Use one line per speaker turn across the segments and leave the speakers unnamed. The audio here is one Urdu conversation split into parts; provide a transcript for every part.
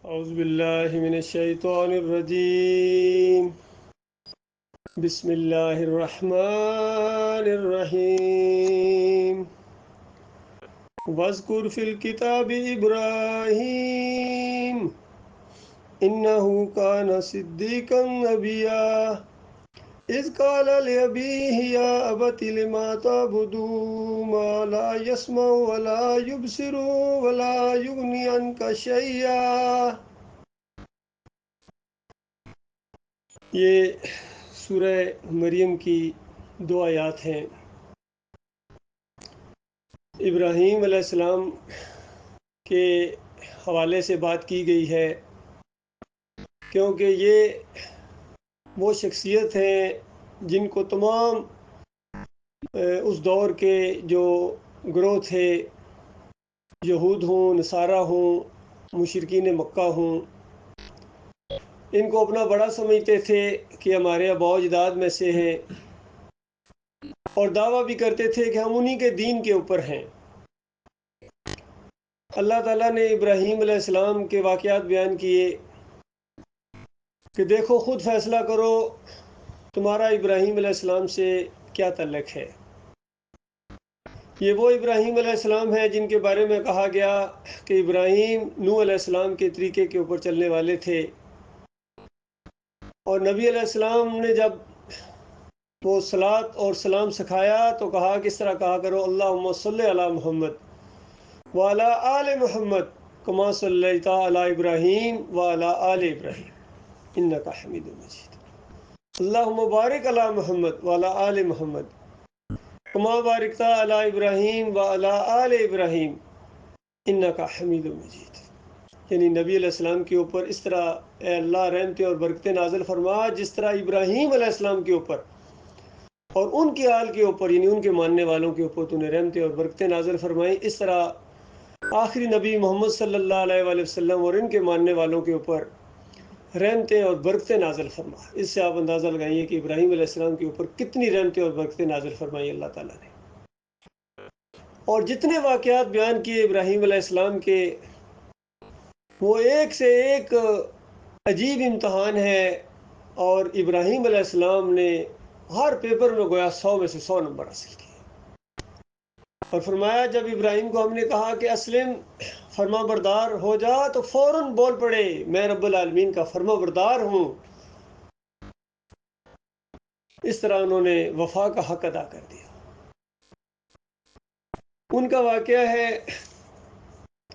اعوذ باللہ من الشیطان الرجیم بسم اللہ الرحمن الرحیم واذکر فی الکتاب ابراہیم انہ کان صدیقا نبیا اذ قال لأبیہ یا ابت لم تعبد ما لا يسمع ولا يبصر ولا یغنی عنک شیئا۔ یہ سورہ مریم کی دو آیات ہیں۔ ابراہیم علیہ السلام کے حوالے سے بات کی گئی ہے، کیونکہ یہ وہ شخصیت ہیں جن کو تمام اس دور کے جو گروہ تھے، یہود ہوں، نصارہ ہوں، مشرکین مکہ ہوں، ان کو اپنا بڑا سمجھتے تھے کہ ہمارے آباء و اجداد میں سے ہیں، اور دعویٰ بھی کرتے تھے کہ ہم انہی کے دین کے اوپر ہیں۔ اللہ تعالیٰ نے ابراہیم علیہ السلام کے واقعات بیان کیے کہ دیکھو، خود فیصلہ کرو تمہارا ابراہیم علیہ السلام سے کیا تعلق ہے۔ یہ وہ ابراہیم علیہ السلام ہیں جن کے بارے میں کہا گیا کہ ابراہیم نوح علیہ السلام کے طریقے کے اوپر چلنے والے تھے، اور نبی علیہ السلام نے جب وہ صلاۃ اور سلام سکھایا تو کہا، کس طرح کہا کرو، اللہم صلی علی محمد وعلی آل محمد کما صلیت علی ابراہیم وعلی آل ابراہیم انک حمید مجید، اللہم بارک علی محمد وعلی آل محمد کما بارکت علی ابراہیم وعلی آل ابراہیم انک حمید مجید۔ یعنی نبی علیہ السلام کے اوپر اس طرح اے اللہ رحمتیں اور برکتیں نازل فرما جس طرح ابراہیم علیہ السلام کے اوپر اور ان کے آل کے اوپر، یعنی ان کے ماننے والوں کے اوپر تو نے رحمتیں اور برکتیں نازل فرمائیں، اس طرح آخری نبی محمد صلی اللہ علیہ وآلہ وسلم اور ان کے ماننے والوں کے اوپر رحمتیں اور برکتیں نازل فرما۔ اس سے آپ اندازہ لگائیے کہ ابراہیم علیہ السلام کے اوپر کتنی رحمتیں اور برکتیں نازل فرمائی اللہ تعالیٰ نے۔ اور جتنے واقعات بیان کیے ابراہیم علیہ السلام کے، وہ ایک سے ایک عجیب امتحان ہے، اور ابراہیم علیہ السلام نے ہر پیپر میں گویا 100 میں سے 100 نمبر حاصل کیے۔ اور فرمایا جب ابراہیم کو ہم نے کہا کہ اسلم، فرما بردار ہو جا، تو فوراً بول پڑے، میں رب العالمین کا فرما بردار ہوں۔ اس طرح انہوں نے وفا کا حق ادا کر دیا۔ ان کا واقعہ ہے،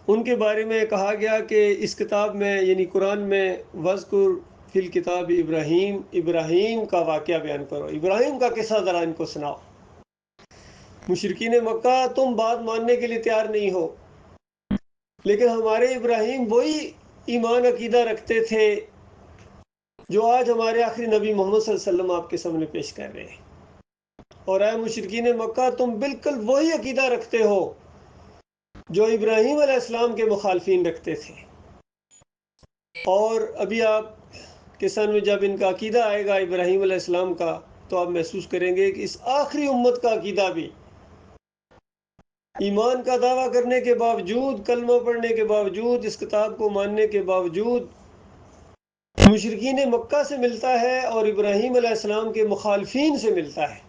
ان کے بارے میں کہا گیا کہ اس کتاب میں یعنی قرآن میں وذکر فی الکتاب ابراہیم، ابراہیم کا واقعہ بیان کرو، ابراہیم کا قصہ ذرا ان کو سناؤ۔ مشرکین مکہ تم بات ماننے کے لیے تیار نہیں ہو، لیکن ہمارے ابراہیم وہی ایمان عقیدہ رکھتے تھے جو آج ہمارے آخری نبی محمد صلی اللہ علیہ وسلم آپ کے سامنے پیش کر رہے ہیں۔ اور اے مشرکین مکہ، تم بالکل وہی عقیدہ رکھتے ہو جو ابراہیم علیہ السلام کے مخالفین رکھتے تھے۔ اور ابھی آپ کے سامنے جب ان کا عقیدہ آئے گا ابراہیم علیہ السلام کا، تو آپ محسوس کریں گے کہ اس آخری امت کا عقیدہ بھی ایمان کا دعویٰ کرنے کے باوجود، کلمہ پڑھنے کے باوجود، اس کتاب کو ماننے کے باوجود مشرکین مکہ سے ملتا ہے اور ابراہیم علیہ السلام کے مخالفین سے ملتا ہے۔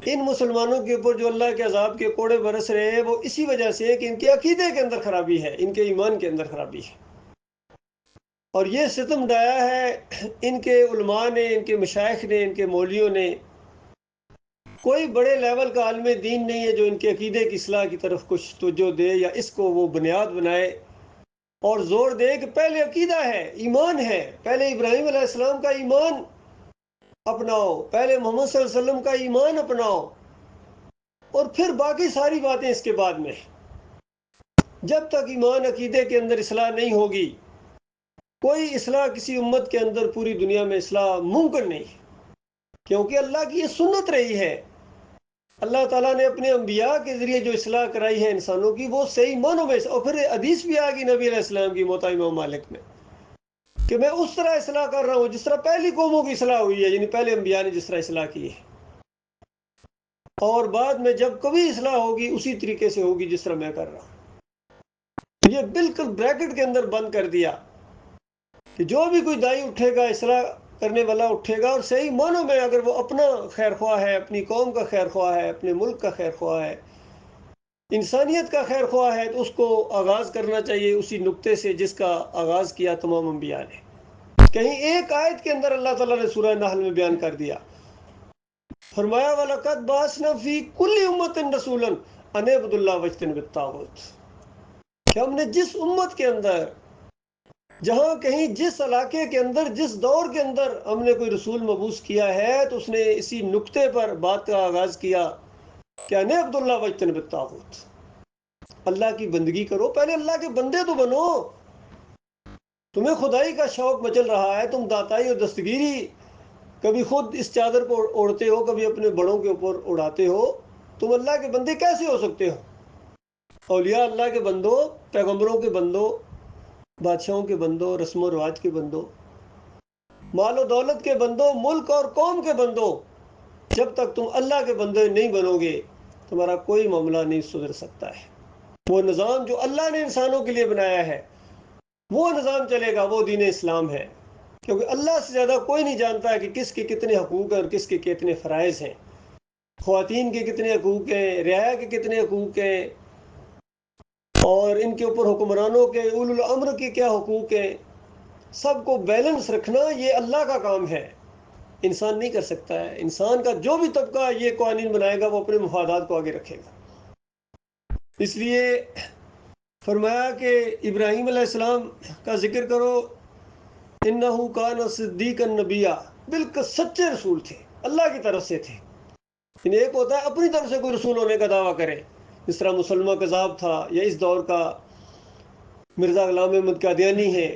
ان مسلمانوں کے اوپر جو اللہ کے عذاب کے کوڑے برس رہے ہیں، وہ اسی وجہ سے ہے کہ ان کے عقیدے کے اندر خرابی ہے، ان کے ایمان کے اندر خرابی ہے۔ اور یہ ستم ڈایا ہے ان کے علماء نے، ان کے مشائخ نے، ان کے مولویوں نے۔ کوئی بڑے لیول کا عالم دین نہیں ہے جو ان کے عقیدے کی اصلاح کی طرف کچھ توجہ دے یا اس کو وہ بنیاد بنائے اور زور دے کہ پہلے عقیدہ ہے، ایمان ہے، پہلے ابراہیم علیہ السلام کا ایمان اپناؤ، پہلے محمد صلی اللہ علیہ وسلم کا ایمان اپناؤ، اور پھر باقی ساری باتیں اس کے بعد میں۔ جب تک ایمان عقیدے کے اندر اصلاح نہیں ہوگی، کوئی اصلاح کسی امت کے اندر پوری دنیا میں اصلاح ممکن نہیں، کیونکہ اللہ کی یہ سنت رہی ہے۔ اللہ تعالیٰ نے اپنے انبیاء کے ذریعے جو اصلاح کرائی ہے انسانوں کی، وہ صحیح معنوں میں، اور پھر حدیث بھی آ گئی نبی علیہ السلام کی موطا امام مالک میں کہ میں اس طرح اصلاح کر رہا ہوں جس طرح پہلی قوموں کی اصلاح ہوئی ہے، یعنی پہلے انبیاء نے جس طرح اصلاح کی ہے، اور بعد میں جب کبھی اصلاح ہوگی اسی طریقے سے ہوگی جس طرح میں کر رہا ہوں۔ یہ بالکل بریکٹ کے اندر بند کر دیا کہ جو بھی کوئی دائی اٹھے گا، اصلاح کرنے والا اٹھے گا، اور صحیح معنوں میں اگر وہ اپنا خیر خواہ ہے، اپنی قوم کا خیر خواہ ہے، اپنے ملک کا خیر خواہ ہے، انسانیت کا خیر خواہ ہے، تو اس کو آغاز کرنا چاہیے اسی نقطے سے جس کا آغاز کیا تمام انبیاء نے۔ کہیں ایک آیت کے اندر اللہ تعالیٰ نے سورہ نحل میں بیان کر دیا، فرمایا وَلَقَدْ بَعَثْنَا فِي كُلِّ أُمَّةٍ رَسُولًا أَنِ اعْبُدُوا اللَّهَ وَاجْتَنِبُوا الطَّاغُوتَ، کہ ہم نے جس امت کے اندر، جہاں کہیں جس علاقے کے اندر، جس دور کے اندر ہم نے کوئی رسول مبعوث کیا ہے، تو اس نے اسی نقطے پر بات کا آغاز کیا کہ أَنِ اعْبُدُوا اللَّهَ وَاجْتَنِبُوا الطَّاغُوتَ، اللہ کی بندگی کرو، پہلے اللہ کے بندے تو بنو۔ تمہیں خدائی کا شوق مچل رہا ہے، تم داتائی اور دستگیری کبھی خود اس چادر کو اوڑھتے ہو، کبھی اپنے بڑوں کے اوپر اڑاتے ہو، تم اللہ کے بندے کیسے ہو سکتے ہو؟ اولیاء اللہ کے بندو، پیغمبروں کے بندو، بادشاہوں کے بندو، رسم و رواج کے بندو، مال و دولت کے بندو، ملک اور قوم کے بندو، جب تک تم اللہ کے بندے نہیں بنو گے تمہارا کوئی معاملہ نہیں سدھر سکتا ہے۔ وہ نظام جو اللہ نے انسانوں کے لیے بنایا ہے وہ نظام چلے گا، وہ دین اسلام ہے، کیونکہ اللہ سے زیادہ کوئی نہیں جانتا ہے کہ کس کے کتنے حقوق ہیں اور کس کے کتنے فرائض ہیں، خواتین کے کتنے حقوق ہیں، رعایا کے کتنے حقوق ہیں، اور ان کے اوپر حکمرانوں کے، اولو الامر کے کیا حقوق ہیں۔ سب کو بیلنس رکھنا یہ اللہ کا کام ہے، انسان نہیں کر سکتا ہے۔ انسان کا جو بھی طبقہ یہ قوانین بنائے گا وہ اپنے مفادات کو آگے رکھے گا۔ اس لیے فرمایا کہ ابراہیم علیہ السلام کا ذکر کرو، انہو کان صدیقا نبیہ، بالکل سچے رسول تھے، اللہ کی طرف سے تھے۔ انہیں ایک ہوتا ہے اپنی طرف سے کوئی رسول ہونے کا دعویٰ کرے، جس طرح مسلمہ کذاب تھا، یا اس دور کا مرزا غلام احمد قادیانی ہے،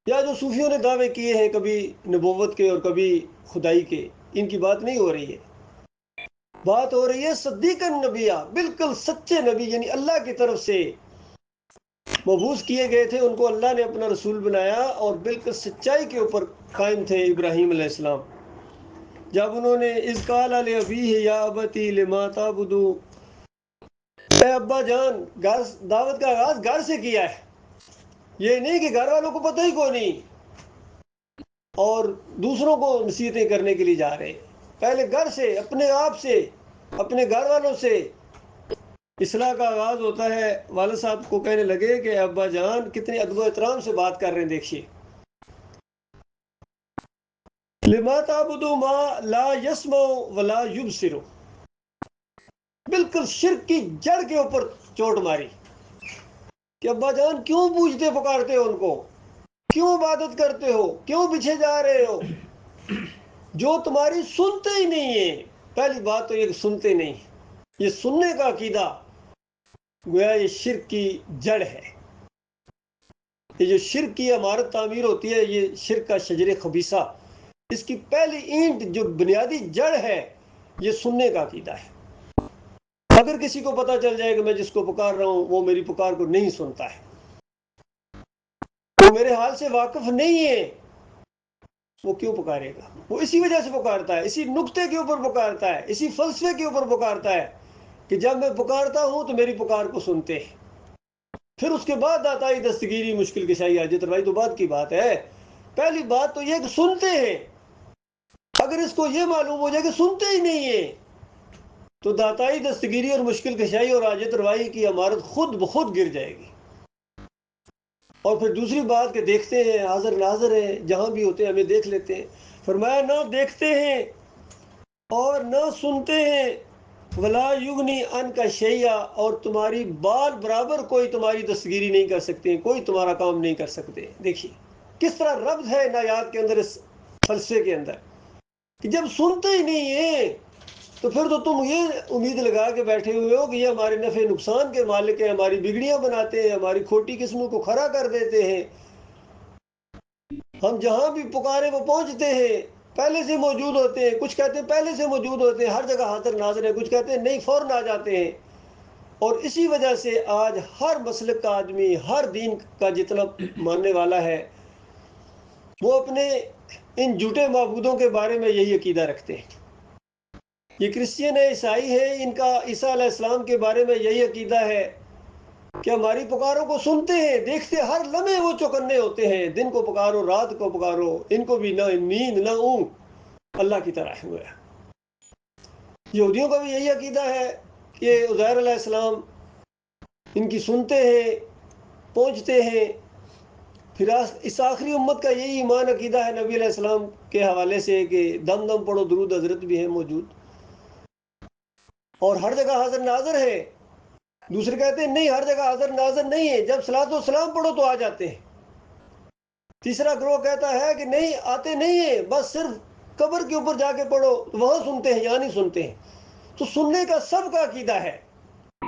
یا جو صوفیوں نے دعوے کیے ہیں کبھی نبوت کے اور کبھی خدائی کے، ان کی بات نہیں ہو رہی ہے۔ بات ہو رہی ہے صدیقا نبیہ، بالکل سچے نبی، یعنی اللہ کی طرف سے مبعوث کیے گئے تھے، ان کو اللہ نے اپنا رسول بنایا، اور بالکل سچائی کے اوپر قائم تھے ابراہیم علیہ السلام۔ جب انہوں نے اذ قال لأبیہ یا ابتی لما تعبد، اے ابا جان، دعوت کا آغاز گھر سے کیا ہے، یہ نہیں کہ گھر والوں کو پتہ ہی کوئی نہیں اور دوسروں کو نصیحتیں کرنے کے لیے جا رہے ہیں۔ پہلے گھر سے، اپنے آپ سے، اپنے گھر والوں سے اصلاح کا آغاز ہوتا ہے۔ والد صاحب کو کہنے لگے کہ ابا جان کتنے ادب و احترام سے بات کر رہے ہیں، دیکھیے، لما تعبدوا ما لا يسمع ولا يبصر، بالکل شرک کی جڑ کے اوپر چوٹ ماری کہ ابا جان کیوں پوجتے پکارتے ہو ان کو، کیوں عبادت کرتے ہو، کیوں پیچھے جا رہے ہو، جو تمہاری سنتے ہی نہیں ہیں۔ پہلی بات تو یہ سنتے نہیں، یہ سننے کا عقیدہ گویا یہ شرک کی جڑ ہے۔ یہ جو شرک کی عمارت تعمیر ہوتی ہے، یہ شرک کا شجر خبیثہ، اس کی پہلی اینٹ جو بنیادی جڑ ہے یہ سننے کا عقیدہ ہے۔ اگر کسی کو پتہ چل جائے کہ میں جس کو پکار رہا ہوں وہ میری پکار کو نہیں سنتا ہے، وہ میرے حال سے واقف نہیں ہے، وہ کیوں پکارے گا؟ وہ اسی وجہ سے پکارتا ہے، اسی نقطے کے اوپر پکارتا ہے، اسی فلسفے کے اوپر پکارتا ہے کہ جب میں پکارتا ہوں تو میری پکار کو سنتے ہیں۔ پھر اس کے بعد آتا ہے دستگیری، مشکل کشائی، حاجت روائی تو بعد کی بات ہے۔ پہلی بات تو یہ کہ سنتے ہیں۔ اگر اس کو یہ معلوم ہو جائے کہ سنتے ہی نہیں ہیں تو داتائی، دستگیری اور مشکل کشائی اور حاجت روائی کی عمارت خود بخود گر جائے گی۔ اور پھر دوسری بات کہ دیکھتے ہیں، حاضر ناظر ہیں، جہاں بھی ہوتے ہیں ہمیں دیکھ لیتے ہیں۔ فرمایا نہ دیکھتے ہیں اور نہ سنتے ہیں، ولا یغنی عنک شیئا، اور تمہاری بال برابر کوئی تمہاری دستگیری نہیں کر سکتے، کوئی تمہارا کام نہیں کر سکتے۔ دیکھیے کس طرح ربط ہے نایات کے اندر، اس فلسفے کے اندر، کہ جب سنتے ہی نہیں ہیں تو پھر تو تم یہ امید لگا کے بیٹھے ہوئے ہو کہ یہ ہمارے نفع نقصان کے مالک ہیں، ہماری بگڑیاں بناتے ہیں، ہماری کھوٹی قسموں کو کھڑا کر دیتے ہیں، ہم جہاں بھی پکارے وہ پہنچتے ہیں، پہلے سے موجود ہوتے ہیں، کچھ کہتے ہیں پہلے سے موجود ہوتے ہیں، ہر جگہ حاضر ناظر ہیں، کچھ کہتے ہیں نہیں فوراً آ جاتے ہیں۔ اور اسی وجہ سے آج ہر مسلک کا آدمی، ہر دین کا جتنا ماننے والا ہے، وہ اپنے ان جھوٹے معبودوں کے بارے میں یہی عقیدہ رکھتے ہیں۔ یہ کرسچین ہے، عیسائی ہے، ان کا عیسیٰ علیہ السلام کے بارے میں یہی عقیدہ ہے کہ ہماری پکاروں کو سنتے ہیں، دیکھتے ہر لمحے وہ چوکنے ہوتے ہیں، دن کو پکارو رات کو پکارو، ان کو بھی نہ نیند نہ اونگ اللہ کی طرح ہوئے۔ یہودیوں کا بھی یہی عقیدہ ہے کہ عزیر علیہ السلام ان کی سنتے ہیں، پہنچتے ہیں۔ پھر اس آخری امت کا یہی ایمان عقیدہ ہے نبی علیہ السلام کے حوالے سے کہ دم دم پڑھو درود حضرت بھی ہے موجود، اور ہر جگہ حاضر ناظر ہے۔ دوسرے کہتے ہیں نہیں، ہر جگہ حاضر ناظر نہیں ہے، جب صلاۃ و سلام پڑھو تو آ جاتے ہیں۔ تیسرا گروہ کہتا ہے کہ نہیں، آتے نہیں ہیں، بس صرف قبر کے اوپر جا کے پڑھو وہاں سنتے ہیں، یہاں نہیں سنتے ہیں۔ تو سننے کا سب کا عقیدہ ہے،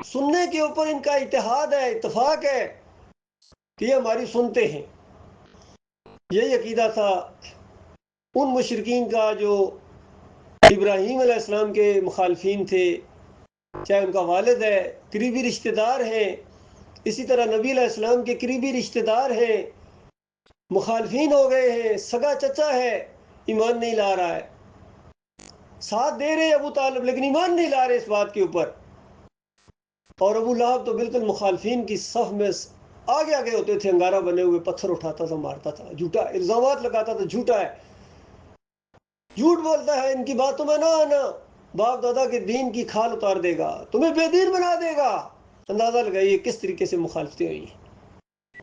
سننے کے اوپر ان کا اتحاد ہے، اتفاق ہے کہ یہ ہماری سنتے ہیں۔ یہی عقیدہ تھا ان مشرکین کا جو ابراہیم علیہ السلام کے مخالفین تھے، چاہے ان کا والد ہے، قریبی رشتہ دار ہیں، اسی طرح نبی علیہ السلام کے قریبی رشتہ دار ہیں، مخالفین ہو گئے ہیں، سگا چچا ہے، ایمان نہیں لا رہا ہے، ساتھ دے رہے ابو طالب لیکن ایمان نہیں لا رہے اس بات کے اوپر۔ اور ابو لہب تو بالکل مخالفین کی صف میں آگے آگے ہوتے تھے، انگارہ بنے ہوئے، پتھر اٹھاتا تھا، مارتا تھا، جھوٹا الزامات لگاتا تھا، جھوٹا ہے، جھوٹ بولتا ہے، ان کی باتوں میں نہ آنا، باپ دادا کے دین کی کھال اتار دے گا، تمہیں بے دین بنا دے گا۔ اندازہ لگائیے کس طریقے سے مخالفتیں ہوئی ہیں۔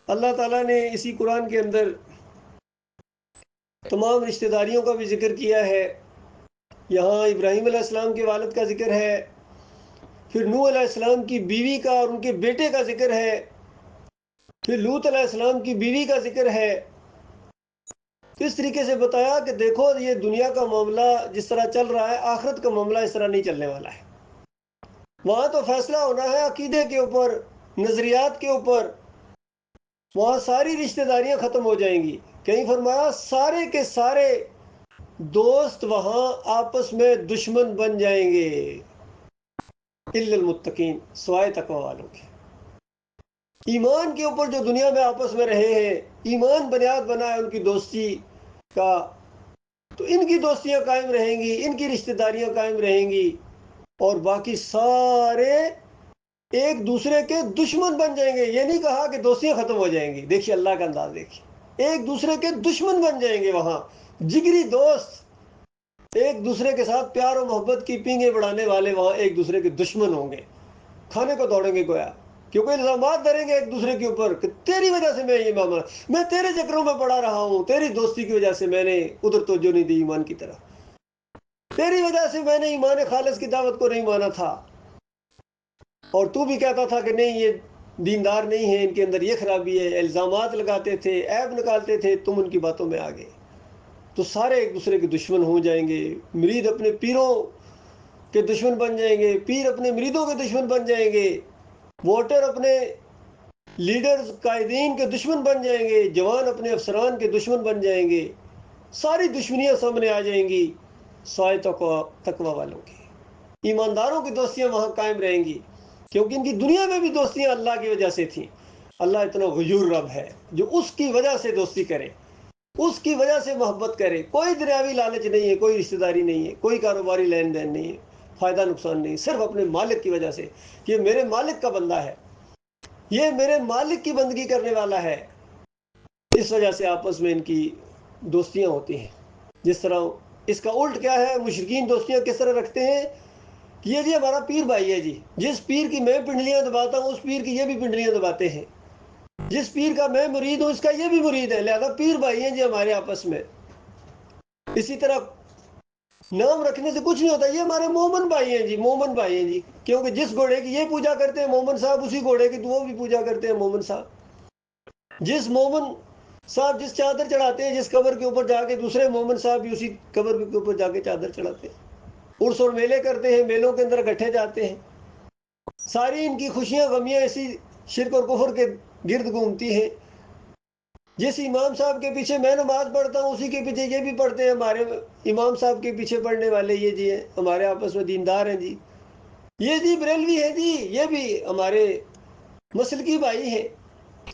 اللہ تعالیٰ نے اسی قرآن کے اندر تمام رشتہ داریوں کا بھی ذکر کیا ہے۔ یہاں ابراہیم علیہ السلام کے والد کا ذکر ہے، پھر نوح علیہ السلام کی بیوی کا اور ان کے بیٹے کا ذکر ہے، پھر لوط علیہ السلام کی بیوی کا ذکر ہے۔ اس طریقے سے بتایا کہ دیکھو یہ دنیا کا معاملہ جس طرح چل رہا ہے، آخرت کا معاملہ اس طرح نہیں چلنے والا ہے۔ وہاں تو فیصلہ ہونا ہے عقیدے کے اوپر، نظریات کے اوپر، وہاں ساری رشتہ داریاں ختم ہو جائیں گی۔ کہیں فرمایا سارے کے سارے دوست وہاں آپس میں دشمن بن جائیں گے، الا المتقین، سوائے تقوی والوں کے۔ ایمان کے اوپر جو دنیا میں آپس میں رہے ہیں، ایمان بنیاد بنا ہے ان کی دوستی کا، تو ان کی دوستیاں قائم رہیں گی، ان کی رشتہ داریاں قائم رہیں گی، اور باقی سارے ایک دوسرے کے دشمن بن جائیں گے۔ یہ نہیں کہا کہ دوستیاں ختم ہو جائیں گی، دیکھیے اللہ کا انداز دیکھیے، ایک دوسرے کے دشمن بن جائیں گے، وہاں جگری دوست ایک دوسرے کے ساتھ پیار و محبت کی پینگیں بڑھانے والے وہاں ایک دوسرے کے دشمن ہوں گے، کھانے کو دوڑیں گے گویا، کیونکہ الزامات دھریں گے ایک دوسرے کے اوپر کہ تیری وجہ سے میں یہ معاملہ، میں تیرے چکروں میں پڑا رہا ہوں، تیری دوستی کی وجہ سے میں نے ادھر توجہ نہیں دی ایمان کی طرف، تیری وجہ سے میں نے ایمان خالص کی دعوت کو نہیں مانا تھا، اور تو بھی کہتا تھا کہ نہیں یہ دیندار نہیں ہے، ان کے اندر یہ خرابی ہے، الزامات لگاتے تھے، عیب نکالتے تھے، تم ان کی باتوں میں آ گئے، تو سارے ایک دوسرے کے دشمن ہو جائیں گے۔ مرید اپنے پیروں کے دشمن بن جائیں گے، پیر اپنے مریدوں کے دشمن بن جائیں گے، ووٹر اپنے لیڈرز قائدین کے دشمن بن جائیں گے، جوان اپنے افسران کے دشمن بن جائیں گے، ساری دشمنیاں سامنے آ جائیں گی سوائے تقوی والوں کی۔ ایمانداروں کی دوستیاں وہاں قائم رہیں گی، کیونکہ ان کی دنیا میں بھی دوستیاں اللہ کی وجہ سے تھیں۔ اللہ اتنا غیور رب ہے جو اس کی وجہ سے دوستی کرے، اس کی وجہ سے محبت کرے، کوئی دنیاوی لالچ نہیں ہے، کوئی رشتہ داری نہیں ہے، کوئی کاروباری لین دین نہیں ہے، فائدہ نقصان نہیں، صرف اپنے مالک کی وجہ سے، یہ میرے مالک کا بندہ ہے، یہ میرے مالک کی بندگی کرنے والا ہے، اس وجہ سے آپس میں ان کی دوستیاں ہوتی ہیں۔ جس طرح اس کا الٹ کیا ہے، مشرکین دوستیاں کس طرح رکھتے ہیں، یہ جی ہمارا پیر بھائی ہے جی، جس پیر کی میں پنڈلیاں دباتا ہوں اس پیر کی یہ بھی پنڈلیاں دباتے ہیں، جس پیر کا میں مرید ہوں اس کا یہ بھی مرید ہے، لہذا پیر بھائی ہیں جی ہمارے آپس میں۔ اسی طرح نام رکھنے سے کچھ نہیں ہوتا، یہ ہمارے مومن بھائی ہیں جی، مومن بھائی ہیں جی، کیونکہ جس گھوڑے کی یہ پوجا کرتے ہیں مومن صاحب، اسی گھوڑے کی تو وہ بھی پوجا کرتے ہیں مومن صاحب۔ جس مومن صاحب جس چادر چڑھاتے ہیں جس قبر کے اوپر جا کے، دوسرے مومن صاحب بھی اسی قبر کے اوپر جا کے چادر چڑھاتے ہیں۔ عرس اور میلے کرتے ہیں، میلوں کے اندر اکٹھے جاتے ہیں، ساری ان کی خوشیاں غمیاں اسی شرک اور کفر کے گرد گھومتی ہیں۔ جس امام صاحب کے پیچھے میں نماز پڑھتا ہوں اسی کے پیچھے یہ بھی پڑھتے ہیں، ہمارے امام صاحب کے پیچھے پڑھنے والے یہ جی ہیں، ہمارے آپس میں دیندار ہیں جی، یہ جی بریلوی ہیں جی، یہ بھی ہمارے مسلکی بھائی ہیں۔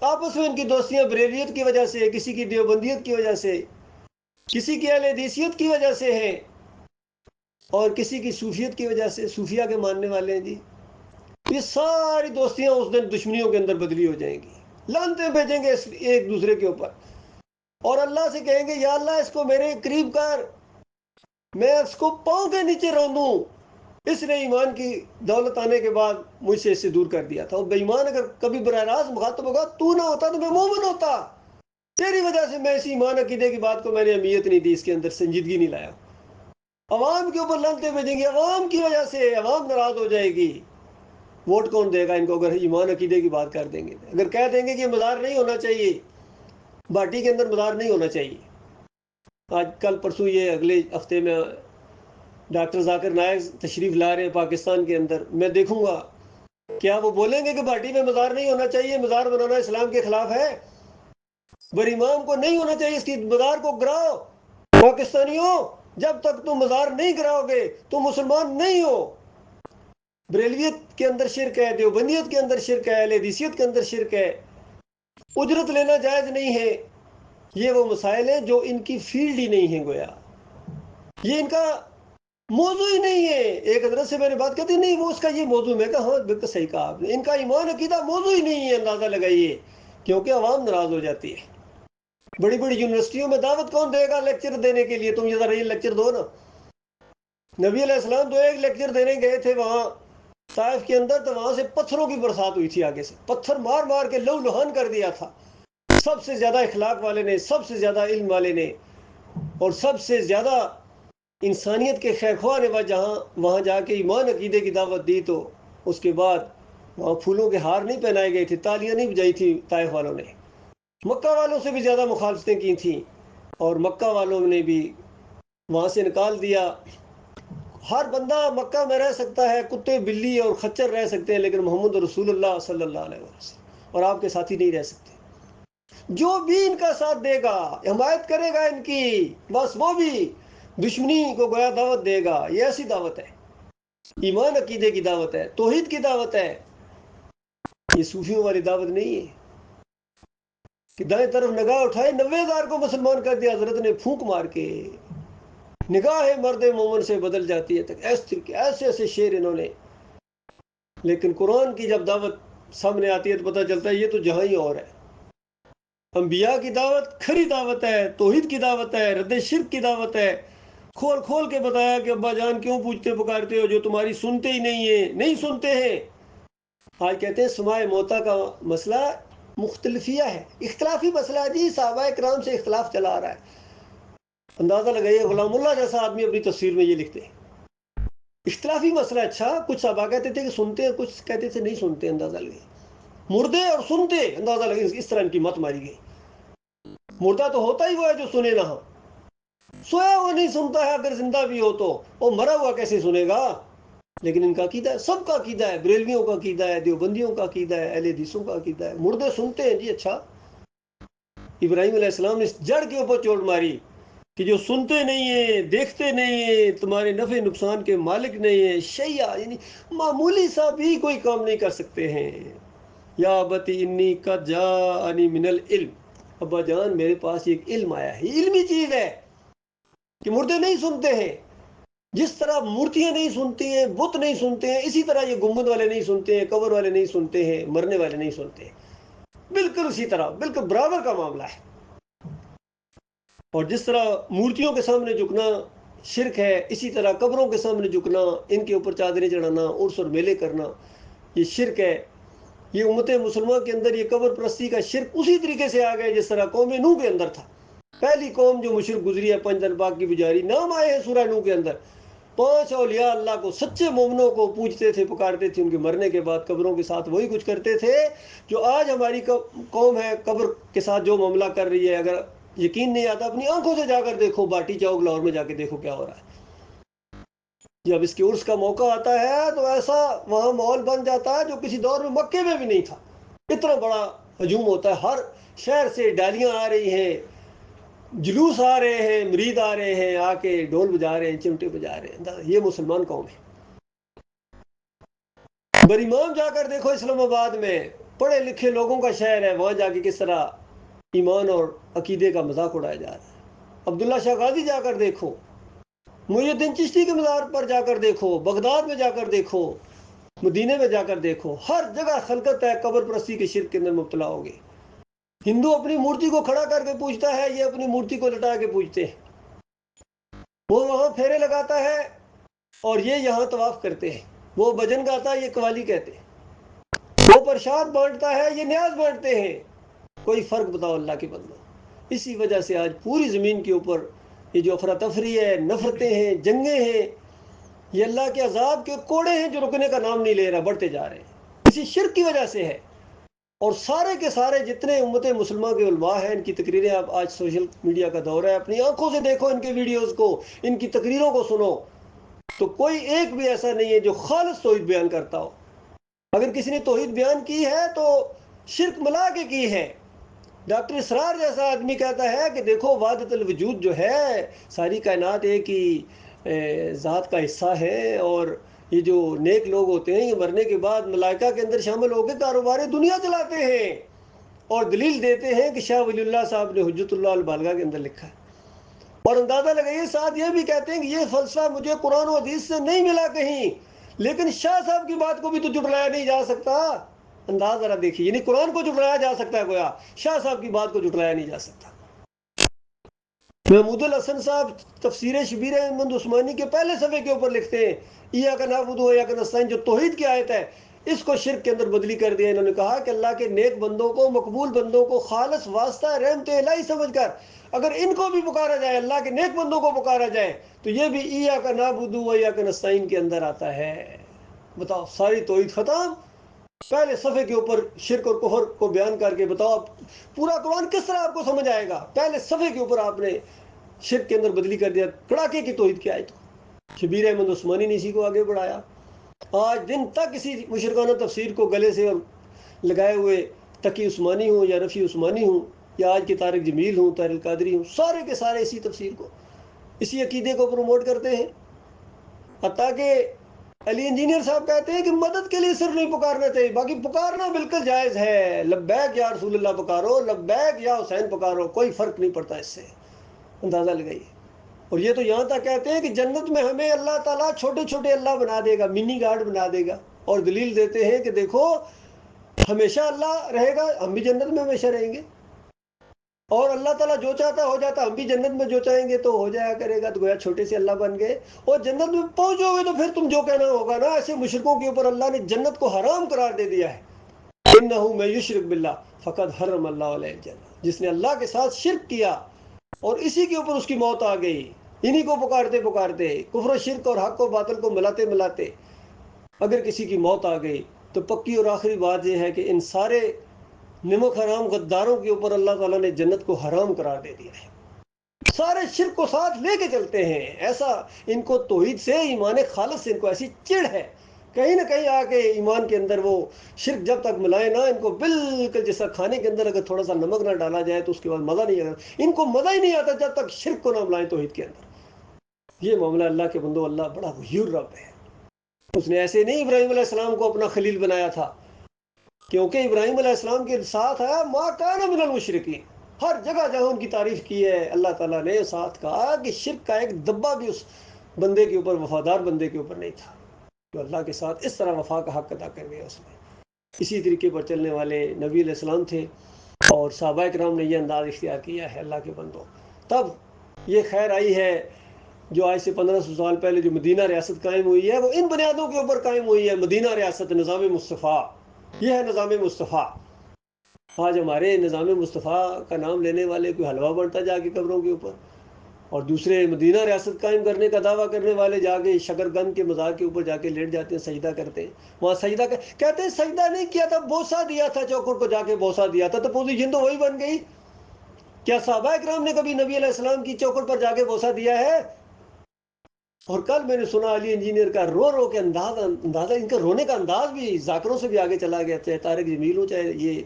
آپس میں ان کی دوستیاں بریلیت کی وجہ سے، کسی کی دیوبندیت کی وجہ سے، کسی کی اہل حدیثیت کی وجہ سے ہے، اور کسی کی صوفیت کی وجہ سے، صوفیہ کے ماننے والے ہیں جی، یہ ساری دوستیاں اس دن دشمنیوں کے اندر بدلی ہو جائیں گی، لانتیں بھیجیں گے ایک دوسرے کے اوپر، اور اللہ سے کہیں گے یا اللہ اس کو میرے قریب کر، میں اس کو پاؤں کے نیچے رون دوں، اس نے ایمان کی دولت آنے کے بعد مجھ سے اسے دور کر دیا تھا۔ اور بے ایمان اگر کبھی براہ راست مخاطب ہوگا، تو نہ ہوتا تو میں مومن ہوتا، تیری وجہ سے میں اس ایمان عقیدے کی بات کو میں نے اہمیت نہیں دی، اس کے اندر سنجیدگی نہیں لایا۔ عوام کے اوپر لانتیں بھیجیں گے، عوام کی وجہ سے عوام ناراض ہو جائے گی، ووٹ کون دے گا ان کو اگر ایمان عقیدے کی بات کر دیں گے؟ اگر کہہ دیں گے کہ یہ مزار نہیں ہونا چاہیے، بھاٹی کے اندر مزار نہیں ہونا چاہیے، آج کل پرسوں یہ اگلے ہفتے میں ڈاکٹر ذاکر نائک تشریف لا رہے ہیں پاکستان کے اندر، میں دیکھوں گا کیا وہ بولیں گے کہ بھاٹی میں مزار نہیں ہونا چاہیے، مزار بنانا اسلام کے خلاف ہے؟ بر امام کو نہیں ہونا چاہیے، اس کی مزار کو گراؤ۔ پاکستانیوں، جب تک تم مزار نہیں گراؤ گے تم مسلمان نہیں ہو۔ بریلویت کے اندر شرک ہے، دیوبندیت کے اندر شرک ہے، اہل حدیثیت کے اندر شرک ہے، اجرت لینا جائز نہیں ہے۔ یہ وہ مسائل ہیں جو ان کی فیلڈ ہی نہیں ہے، گویا یہ ان کا موضوع ہی نہیں ہے۔ ایک حضرت سے میں نے بات کہتی نہیں وہ اس کا یہ موضوع، میں کہا ہاں بالکل صحیح کہا آپ نے، ان کا ایمان عقیدہ موضوع ہی نہیں ہے، اندازہ لگائیے، کیونکہ عوام ناراض ہو جاتی ہے۔ بڑی بڑی یونیورسٹیوں میں دعوت کون دے گا لیکچر دینے کے لیے؟ تم یہ ذرا یہ لیکچر دو نا۔ نبی علیہ السلام تو ایک لیکچر دینے گئے تھے وہاں طائف کے اندر، تو وہاں سے پتھروں کی برسات ہوئی تھی، آگے سے پتھر مار مار کے لہو لہان کر دیا تھا۔ سب سے زیادہ اخلاق والے نے، سب سے زیادہ علم والے نے، اور سب سے زیادہ انسانیت کے خیرخواہ نے وہاں جا کے ایمان عقیدے کی دعوت دی، تو اس کے بعد وہاں پھولوں کے ہار نہیں پہنائے گئے تھے، تالیاں نہیں بجائی تھی طائف والوں نے، مکہ والوں سے بھی زیادہ مخالفتیں کی تھیں، اور مکہ والوں نے بھی وہاں سے نکال دیا۔ ہر بندہ مکہ میں رہ سکتا ہے، کتے بلی اور خچر رہ سکتے ہیں، لیکن محمد رسول اللہ صلی اللہ علیہ وسلم اور آپ کے ساتھی نہیں رہ سکتے۔ جو بھی ان کا ساتھ دے گا، حمایت کرے گا ان کی، بس وہ بھی دشمنی کو گویا دعوت دے گا۔ یہ ایسی دعوت ہے، ایمان عقیدے کی دعوت ہے، توحید کی دعوت ہے، یہ صوفیوں والی دعوت نہیں ہے کہ دائیں طرف نگاہ اٹھائے 90,000 کو مسلمان کر دیا حضرت نے پھونک مار کے، نگاہ مرد مومن سے بدل جاتی ہے تک، ایسے ایسے شعر انہوں نے۔ لیکن قرآن کی جب دعوت سامنے آتی ہے تو پتہ چلتا ہے یہ تو جہاں ہی اور ہے۔ انبیاء کی دعوت کھری دعوت ہے، توحید کی دعوت ہے، رد شرک کی دعوت ہے، کھول کھول کے بتایا کہ ابا جان کیوں پوچھتے پکارتے ہو جو تمہاری سنتے ہی نہیں ہیں، نہیں سنتے ہیں۔ آج کہتے ہیں سماع موتا کا مسئلہ مختلفیہ ہے، اختلافی مسئلہ ہے جی، صحابہ اکرام سے اختلاف چلا آ رہا ہے۔ اندازہ لگائیے غلام اللہ جیسا آدمی اپنی تفسیر میں یہ لکھتے ہیں اختلافی مسئلہ۔ اچھا، کچھ صحابہ کہتے تھے کہ سنتے ہیں، کچھ کہتے تھے نہیں سنتے، اندازہ لگائیے۔ مردے اور سنتے، اندازہ لگائیے، اس طرح ان کی مت ماری گئی۔ مردہ تو ہوتا ہی وہ ہے جو سنے نہ ہو، سویا ہوا نہیں سنتا ہے، اگر زندہ بھی ہو تو وہ مرا ہوا کیسے سنے گا؟ لیکن ان کا عقیدہ ہے، سب کا عقیدہ ہے، بریلویوں کا عقیدہ ہے، دیوبندیوں کا عقیدہ ہے، اہل حدیثوں کا عقیدہ ہے، مردے سنتے ہیں جی۔ اچھا، ابراہیم علیہ السلام نے اس جڑ کے اوپر چوٹ ماری کہ جو سنتے نہیں ہیں، دیکھتے نہیں ہیں، تمہارے نفع نقصان کے مالک نہیں ہیں، شیعہ یعنی معمولی سا بھی کوئی کام نہیں کر سکتے ہیں۔ یا ابتی انی قد جاءنی من العلم، ابا جان میرے پاس ایک علم آیا ہے، یہ علمی چیز ہے کہ مردے نہیں سنتے ہیں۔ جس طرح مورتیاں نہیں سنتی ہیں، بت نہیں سنتے ہیں، اسی طرح یہ گنبد والے نہیں سنتے ہیں، قبر والے نہیں سنتے ہیں، مرنے والے نہیں سنتے ہیں، بالکل اسی طرح، بالکل برابر کا معاملہ ہے۔ اور جس طرح مورتیوں کے سامنے جھکنا شرک ہے، اسی طرح قبروں کے سامنے جھکنا، ان کے اوپر چادریں چڑھانا، عرس اور میلے کرنا، یہ شرک ہے۔ یہ امت مسلمہ کے اندر یہ قبر پرستی کا شرک اسی طریقے سے آ گئے جس طرح قوم نوح کے اندر تھا۔ پہلی قوم جو مشرک گزری ہے 5 دن پاک کی پجاری، نام آئے ہیں سورہ نوح کے اندر۔ 5 اولیاء اللہ کو، سچے مومنوں کو پوجتے تھے، پکارتے تھے، ان کے مرنے کے بعد قبروں کے ساتھ وہی کچھ کرتے تھے جو آج ہماری قوم ہے قبر کے ساتھ جو معاملہ کر رہی ہے۔ اگر یقین نہیں آتا اپنی آنکھوں سے جا کر دیکھو، باٹی چوک لاہور میں جا کے دیکھو کیا ہو رہا ہے۔ جب اس کے عرس کا موقع آتا ہے تو ایسا وہاں ماحول بن جاتا ہے جو کسی دور میں مکے میں بھی نہیں تھا، اتنا بڑا ہجوم ہوتا ہے، ہر شہر سے ڈالیاں آ رہی ہیں، جلوس آ رہے ہیں، مرید آ رہے ہیں، آ کے ڈھول بجا رہے ہیں، چمٹے بجا رہے ہیں۔ یہ مسلمان قوم ہے۔ بریمام جا کر دیکھو، اسلام آباد میں پڑھے لکھے لوگوں کا شہر ہے، وہاں جا کے کس طرح ایمان اور عقیدے کا مذاق اڑایا جا رہا ہے۔ عبداللہ شاہ غازی جا کر دیکھو، محی الدین چشتی کے مزار پر جا کر دیکھو، بغداد میں جا کر دیکھو، مدینے میں جا کر دیکھو، ہر جگہ خلقت ہے قبر پرستی کے شرک کے اندر مبتلا ہوگی۔ ہندو اپنی مورتی کو کھڑا کر کے پوجتا ہے، یہ اپنی مورتی کو لٹا کے پوجتے ہیں۔ وہ وہاں پھیرے لگاتا ہے اور یہ یہاں طواف کرتے ہیں۔ وہ بھجن گاتا ہے، یہ قوالی کہتے ہیں۔ وہ پرشاد بانٹتا ہے، یہ نیاز بانٹتے ہیں۔ کوئی فرق بتاؤ اللہ کے بندو؟ اسی وجہ سے آج پوری زمین کے اوپر یہ جو افراتفری ہے، نفرتیں ہیں، جنگیں ہیں، یہ اللہ کے عذاب کے کوڑے ہیں جو رکنے کا نام نہیں لے رہا، بڑھتے جا رہے ہیں، اسی شرک کی وجہ سے ہے۔ اور سارے کے سارے جتنے امت مسلمہ کے علماء ہیں، ان کی تقریریں، آپ آج سوشل میڈیا کا دور ہے، اپنی آنکھوں سے دیکھو ان کے ویڈیوز کو، ان کی تقریروں کو سنو، تو کوئی ایک بھی ایسا نہیں ہے جو خالص توحید بیان کرتا ہو۔ اگر کسی نے توحید بیان کی ہے تو شرک ملا کے کی ہے۔ ڈاکٹر اسرار جیسا آدمی کہتا ہے کہ دیکھو وحدت الوجود جو ہے، ساری کائنات ایک ہی ذات کا حصہ ہے، اور یہ جو نیک لوگ ہوتے ہیں یہ مرنے کے بعد ملائکہ کے اندر شامل ہو کے کاروبار دنیا چلاتے ہیں، اور دلیل دیتے ہیں کہ شاہ ولی اللہ صاحب نے حجت اللہ البالغہ کے اندر لکھا ہے۔ اور اندازہ لگائیے، ساتھ یہ بھی کہتے ہیں کہ یہ فلسفہ مجھے قرآن و حدیث سے نہیں ملا کہیں، لیکن شاہ صاحب کی بات کو بھی تو جھٹلایا نہیں جا سکتا۔ انداز ذرا دیکھیے، یعنی قرآن کو جھٹلایا جا سکتا ہے، گویا شاہ صاحب کی بات کو جھٹلایا نہیں جا سکتا۔ محمود الحسن صاحب تفسیر شبیر احمد عثمانی کے پہلے صفحے کے اوپر لکھتے ہیں، ایاک نعبد و ایاک نستعین، جو توحید کی آیت ہے، اس کو شرک کے اندر بدلی کر دیا۔ انہوں نے کہا کہ اللہ کے نیک بندوں کو، مقبول بندوں کو خالص واسطہ رحمت الہی سمجھ کر اگر ان کو بھی پکارا جائے، اللہ کے نیک بندوں کو پکارا جائے، تو یہ بھی ایاک نعبد و ایاک نستعین کے اندر آتا ہے۔ بتاؤ، ساری توحید ختم، پہلے صفحے کے اوپر شرک اور کفر کو بیان کر کے بتاؤ پورا قرآن کس طرح آپ کو سمجھ آئے گا؟ پہلے صفحے کے اوپر آپ نے شرک کے اندر بدلی کر دیا، کڑاکے کی توحید کی آیت کو۔ شبیر احمد عثمانی نے اسی کو آگے بڑھایا۔ آج دن تک اسی مشرکانہ تفسیر کو گلے سے لگائے ہوئے تقی عثمانی ہوں یا رفیع عثمانی ہوں یا آج کے طارق جمیل ہوں، طاہر القادری ہوں، سارے کے سارے اسی تفسیر کو، اسی عقیدے کو پروموٹ کرتے ہیں۔ حتیٰ کہ علی انجینئر صاحب کہتے ہیں کہ مدد کے لیے صرف نہیں پکارنا چاہیے، باقی پکارنا بالکل جائز ہے، لبیک یا رسول اللہ پکارو، لبیک یا حسین پکارو، کوئی فرق نہیں پڑتا اس سے۔ اندازہ لگائیے۔ اور یہ تو یہاں تک کہتے ہیں کہ جنت میں ہمیں اللہ تعالیٰ چھوٹے چھوٹے اللہ بنا دے گا، منی گاڈ بنا دے گا، اور دلیل دیتے ہیں کہ دیکھو ہمیشہ اللہ رہے گا، ہم بھی جنت میں ہمیشہ رہیں گے، اور اللہ تعالیٰ جو چاہتا ہو جاتا، ہم بھی جنت میں جو چاہیں گے تو ہو جایا کرے گا۔ تو گویا چھوٹے سے اللہ بن گئے، اور جنت میں پہنچو گے تو پھر تم جو کہنا ہوگا نا، ایسے مشرکوں کے اوپر اللہ نے جنت کو حرام قرار دے دیا ہے۔ انہ من یشرک باللہ فقد حرم اللہ علیہ الجنہ، جس نے اللہ کے ساتھ شرک کیا اور اسی کے اوپر اس کی موت آ گئی، انہی کو پکارتے پکارتے، کفر و شرک اور حق و باطل کو ملاتے ملاتے اگر کسی کی موت آ گئی، تو پکی اور آخری بات یہ ہے کہ ان سارے نمک حرام غداروں کے اوپر اللہ تعالیٰ نے جنت کو حرام قرار دے دیا ہے۔ سارے شرک کو ساتھ لے کے چلتے ہیں، ایسا ان کو توحید سے، ایمان خالص سے ان کو ایسی چڑ ہے، کہیں نہ کہیں آ کے ایمان کے اندر وہ شرک جب تک ملائے نا، ان کو بالکل جیسا کھانے کے اندر اگر تھوڑا سا نمک نہ ڈالا جائے تو اس کے بعد مزہ نہیں آتا، ان کو مزہ ہی نہیں آتا جب تک شرک کو نہ ملائیں توحید کے اندر۔ یہ معاملہ اللہ کے بندو، اللہ بڑا غیور رب ہے۔ اس نے ایسے نہیں ابراہیم علیہ السلام کو اپنا خلیل بنایا تھا، کیونکہ ابراہیم علیہ السلام کے ساتھ ہے ما کان من المشرکین، ہر جگہ جہاں ان کی تعریف کی ہے اللہ تعالیٰ نے، ساتھ کہا کہ شرک کا ایک دبا بھی اس بندے کے اوپر، وفادار بندے کے اوپر نہیں تھا جو اللہ کے ساتھ اس طرح وفا کا حق ادا کر گیا اس میں۔ اسی طریقے پر چلنے والے نبی علیہ السلام تھے، اور صحابہ کرام نے یہ انداز اختیار کیا ہے اللہ کے بندوں۔ تب یہ خیر آئی ہے جو آج سے 1500 سال پہلے جو مدینہ ریاست قائم ہوئی ہے، وہ ان بنیادوں کے اوپر قائم ہوئی ہے۔ مدینہ ریاست، نظام مصطفیٰ، یہ ہے نظام مصطفیٰ۔ آج ہمارے نظام مصطفیٰ کا نام لینے والے کوئی حلوہ بنتا جا کے قبروں کے اوپر، اور دوسرے مدینہ ریاست قائم کرنے کا دعویٰ کرنے والے جا کے شکرگند کے مزار کے اوپر جا کے لیٹ جاتے ہیں، سجدہ کرتے ہیں، وہاں سجدہ کہتے ہیں سجدہ نہیں کیا تھا، بوسہ دیا تھا، چوکھٹ کو جا کے بوسہ دیا تھا، تو پوزیشن تو وہی بن گئی۔ کیا صحابہ کرام نے کبھی نبی علیہ السلام کی چوکھٹ پر جا کے بوسہ دیا ہے؟ اور کل میں نے سنا علی انجینئر کا رو رو کے اندازہ ان کا رونے کا انداز بھی ذاکروں سے بھی آگے چلا گیا، چاہے طارق جمیل ہو چاہے یہ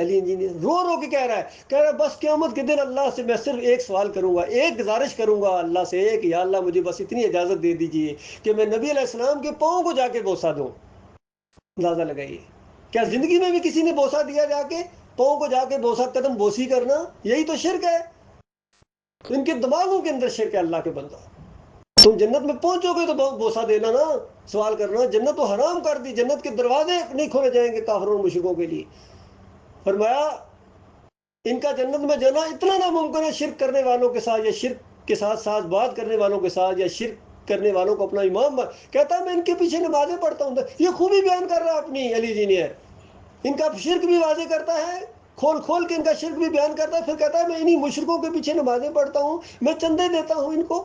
علی انجینئر، رو رو کے کہہ رہا ہے بس قیامت کے دن اللہ سے میں صرف ایک سوال کروں گا، ایک گزارش کروں گا اللہ سے کہ یا اللہ مجھے بس اتنی اجازت دے دیجئے کہ میں نبی علیہ السلام کے پاؤں کو جا کے بوسہ دوں۔ اندازہ لگائیے، کیا زندگی میں بھی کسی نے بوسہ دیا جا کے؟ پاؤں کو جا کے بوسہ، قدم بوسی کرنا، یہی تو شرک ہے۔ ان کے دماغوں کے اندر شرک ہے اللہ کے بندہ۔ تم جنت میں پہنچو گے تو بوسہ دینا نا، سوال کرنا۔ جنت تو حرام کر دی، جنت کے دروازے نہیں کھولے جائیں گے کافروں اور مشرکوں کے لیے۔ فرمایا ان کا جنت میں جانا اتنا ناممکن ہے شرک کرنے والوں کے ساتھ، یا شرک کے ساتھ ساتھ بات کرنے والوں کے ساتھ، یا شرک کرنے والوں کو اپنا امام کہتا ہے میں ان کے پیچھے نمازیں پڑھتا ہوں۔ یہ خوبی بیان کر رہا ہے اپنی علی جی نے، ان کا شرک بھی واضح کرتا ہے، کھول کھول کے ان کا شرک بھی بیان کرتا ہے، پھر کہتا ہے میں انہی مشرکوں کے پیچھے نمازیں پڑھتا ہوں، میں چندے دیتا ہوں ان کو۔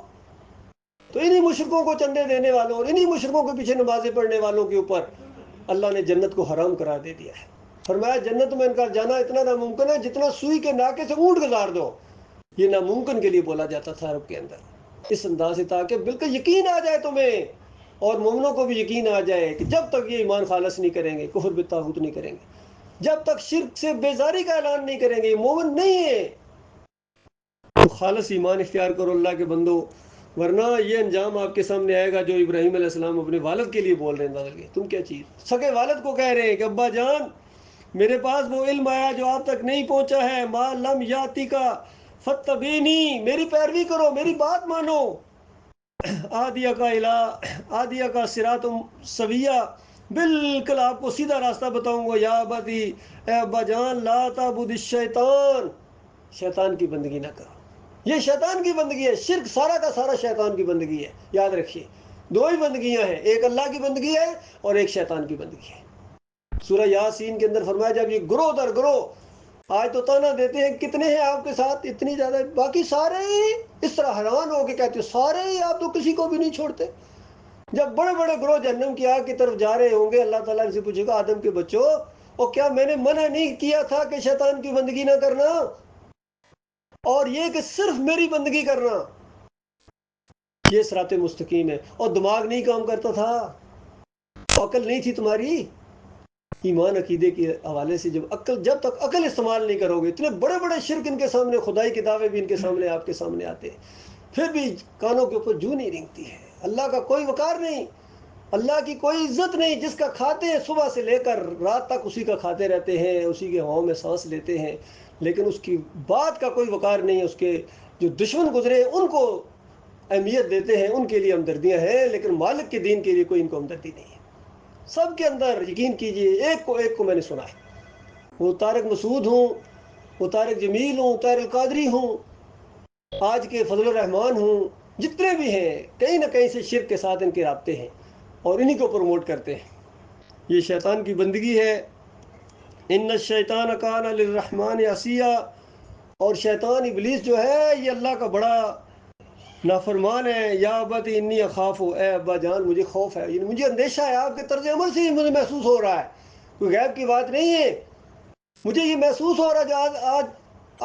تو انہی مشرکوں کو چندے دینے والوں اور انہی مشرکوں کے پیچھے نمازیں پڑھنے والوں کے اوپر اللہ نے جنت کو حرام قرار دے دیا ہے۔ فرمایا جنت میں ان کا جانا اتنا ناممکن ہے جتنا سوئی کے ناکے سے اونٹ گزار دو۔ یہ ناممکن کے لیے بولا جاتا تھا عرب کے اندر اس انداز سے، تاکہ بالکل یقین آ جائے تمہیں اور مومنوں کو بھی یقین آ جائے کہ جب تک یہ ایمان خالص نہیں کریں گے، کفر بالطاغوت نہیں کریں گے، جب تک شرک سے بیزاری کا اعلان نہیں کریں گے، یہ مومن نہیں ہے، تو خالص ایمان اختیار کرو اللہ کے بندو، ورنہ یہ انجام آپ کے سامنے آئے گا جو ابراہیم علیہ السلام اپنے والد کے لیے بول رہے ہیں۔ تم کیا چیز سگے والد کو کہہ رہے ہیں کہ ابا جان میرے پاس وہ علم آیا جو آپ تک نہیں پہنچا ہے، ما لم یاتی کا فتبینی، میری پیروی کرو، میری بات مانو، آدیا کا صراط سویہ، بالکل آپ کو سیدھا راستہ بتاؤں گا۔ یا ابتی، اے ابا جان، لا تعبد الشیطان، شیطان کی بندگی نہ کرو، یہ شیطان کی بندگی ہے، شرک سارا کا سارا شیطان کی بندگی ہے۔ یاد رکھیے دو ہی بندگیاں ہیں، ایک اللہ کی بندگی ہے اور ایک شیطان کی بندگی ہے۔ سورہ یاسین کے اندر فرمایا جب یہ گروہ در گروہ آج تو تانا دیتے ہیں کتنے ہیں آپ کے ساتھ، اتنی زیادہ، باقی سارے اس طرح حیران ہو کے کہتے ہیں سارے ہی، آپ تو کسی کو بھی نہیں چھوڑتے۔ جب بڑے بڑے گروہ جہنم کی آگ کی طرف جا رہے ہوں گے، اللہ تعالیٰ ان سے پوچھے گا آدم کے بچوں، اور کیا میں نے منع نہیں کیا تھا کہ شیطان کی بندگی نہ کرنا، اور یہ کہ صرف میری بندگی کرنا، یہ صراط مستقیم ہے۔ اور دماغ نہیں کام کرتا تھا، عقل نہیں تھی تمہاری، ایمان عقیدے کے حوالے سے جب تک عقل استعمال نہیں کرو گے، اتنے بڑے بڑے شرک ان کے سامنے، خدائی کتابیں بھی ان کے سامنے، آپ کے سامنے آتے ہیں، پھر بھی کانوں کے اوپر جو نہیں رینگتی ہے۔ اللہ کا کوئی وقار نہیں، اللہ کی کوئی عزت نہیں، جس کا کھاتے ہیں صبح سے لے کر رات تک اسی کا کھاتے رہتے ہیں، اسی کے ہواؤں میں سانس لیتے ہیں، لیکن اس کی بات کا کوئی وقار نہیں۔ اس کے جو دشمن گزرے ان کو اہمیت دیتے ہیں، ان کے لیے ہمدردیاں ہیں، لیکن مالک کے دین کے لیے کوئی ان کو ہمدردی نہیں ہے۔ سب کے اندر یقین کیجئے، ایک کو میں نے سنا ہے، وہ طارق مسعود ہوں، وہ طارق جمیل ہوں، طارق القادری ہوں، آج کے فضل الرحمان ہوں، جتنے بھی ہیں کہیں نہ کہیں سے شرک کے ساتھ ان کے رابطے ہیں اور انہی کو پروموٹ کرتے ہیں۔ یہ شیطان کی بندگی ہے۔ ان الشیطان کان للرحمن عصیا، اور شیطان ابلیس جو ہے یہ اللہ کا بڑا نافرمان ہے۔ یا ابت انی اخاف، اے ابا جان مجھے خوف ہے، یعنی مجھے اندیشہ ہے، آپ کے طرز عمل سے ہی مجھے محسوس ہو رہا ہے، کوئی غیب کی بات نہیں ہے، مجھے یہ محسوس ہو رہا ہے جو آج